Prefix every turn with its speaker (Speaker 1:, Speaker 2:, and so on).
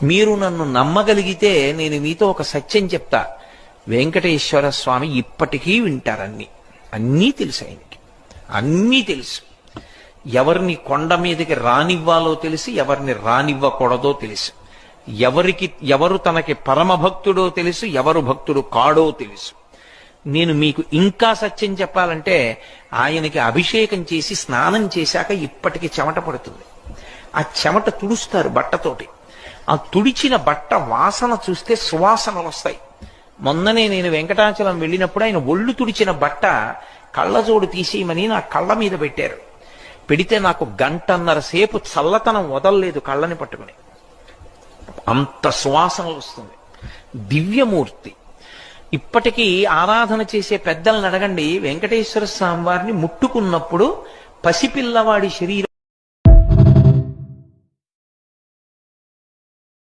Speaker 1: మీరు నన్ను నమ్మగలిగితే నేను మీతో ఒక సత్యం చెప్తా. వెంకటేశ్వర స్వామి ఇప్పటికీ వింటారన్నీ. అన్నీ తెలుసు ఆయనకి, అన్నీ తెలుసు. ఎవరిని కొండ మీదకి రానివ్వాలో తెలుసు, ఎవరిని రానివ్వకూడదో తెలుసు. ఎవరు తనకి పరమభక్తుడో తెలుసు, ఎవరు భక్తుడు కాడో తెలుసు. నేను మీకు ఇంకా సత్యం చెప్పాలంటే, ఆయనకి అభిషేకం చేసి స్నానం చేశాక ఇప్పటికి చెమట పడుతుంది. ఆ చెమట తుడుస్తారు బట్టతోటి. ఆ తుడిచిన బట్ట వాసన చూస్తే సువాసనలు వస్తాయి. మొన్ననే నేను వెంకటాచలం వెళ్ళినప్పుడు ఆయన ఒళ్ళు తుడిచిన బట్ట కళ్ళజోడు తీసేయమని నా కళ్ళ మీద పెట్టారు. పెడితే నాకు 1.5 గంట సేపు చల్లతనం వదలలేదు కళ్ళని పట్టుకుని. అంత సువాసనలు వస్తుంది. దివ్యమూర్తి. ఇప్పటికీ ఆరాధన చేసే పెద్దలను అడగండి, వెంకటేశ్వర స్వామి వారిని ముట్టుకున్నప్పుడు పసిపిల్లవాడి శరీరం